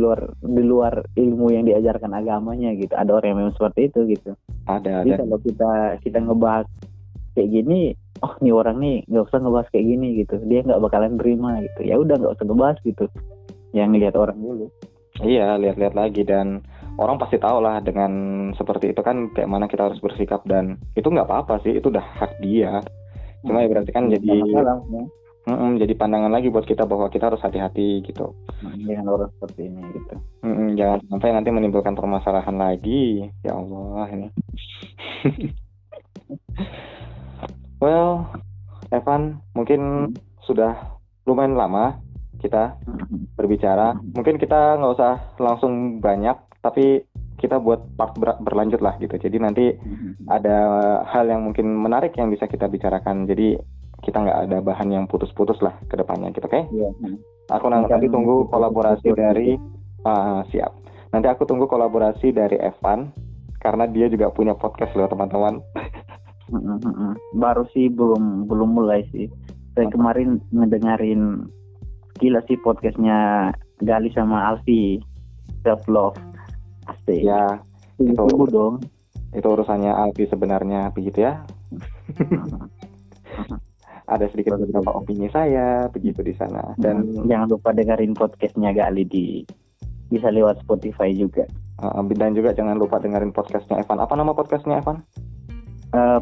luar ilmu yang diajarkan agamanya gitu. Ada orang yang memang seperti itu gitu. Jadi kalau kita ngebahas kayak gini, oh nih orang nih nggak usah ngebahas kayak gini gitu, dia nggak bakalan terima gitu. Ya udah, nggak usah ngebahas gitu, yang ngelihat orang dulu. Iya, lihat-lihat lagi, dan orang pasti tahu lah dengan seperti itu kan kayak mana kita harus bersikap, dan itu nggak apa-apa sih, itu udah hak dia. Cuma ya berarti kan jadi pandangan lagi buat kita bahwa kita harus hati-hati gitu. Dengan orang seperti ini gitu. Jangan sampai nanti menimbulkan permasalahan lagi. Ya Allah ini. Well, Evan, mungkin sudah lumayan lama kita berbicara. Mungkin kita nggak usah langsung banyak, tapi kita buat part berlanjut lah gitu. Jadi nanti ada hal yang mungkin menarik yang bisa kita bicarakan. Jadi kita nggak ada bahan yang putus-putus lah ke depannya gitu, oke? Iya. Aku nanti tunggu kolaborasi dari siap. Nanti aku tunggu kolaborasi dari Evan karena dia juga punya podcast loh teman-teman. Baru sih, belum mulai sih. Saya kemarin ngedengerin, gila sih podcastnya Gali sama Alfi, Self Love. Asik. Ya, itu dong. Itu urusannya Alfi sebenarnya begitu ya. Ada sedikit beberapa opini saya begitu di sana, dan jangan lupa dengerin podcastnya Gali bisa lewat Spotify juga. Dan juga jangan lupa dengerin podcastnya Evan. Apa nama podcastnya Evan?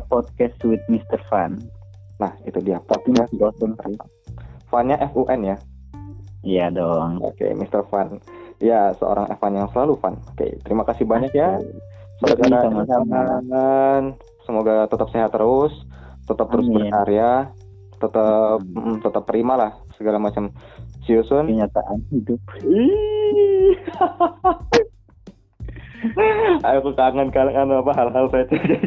Podcast with Mr. Fun. Nah itu dia podcast. Funnya Fun ya? Iya dong. Oke, Mr. Fun. Ya, seorang Evan yang selalu fun. Oke, terima kasih banyak ya. Semoga tetap sehat terus, tetap terus berkarya, tetap terima lah segala macam. See you soon. Kenyataan hidup. Aku kangen hal-hal saya jadi.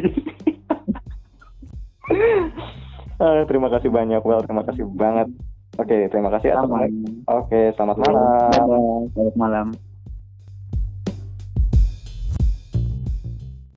Terima kasih banyak, terima kasih banget. Oke, terima kasih. Oke, selamat malam. Selamat malam.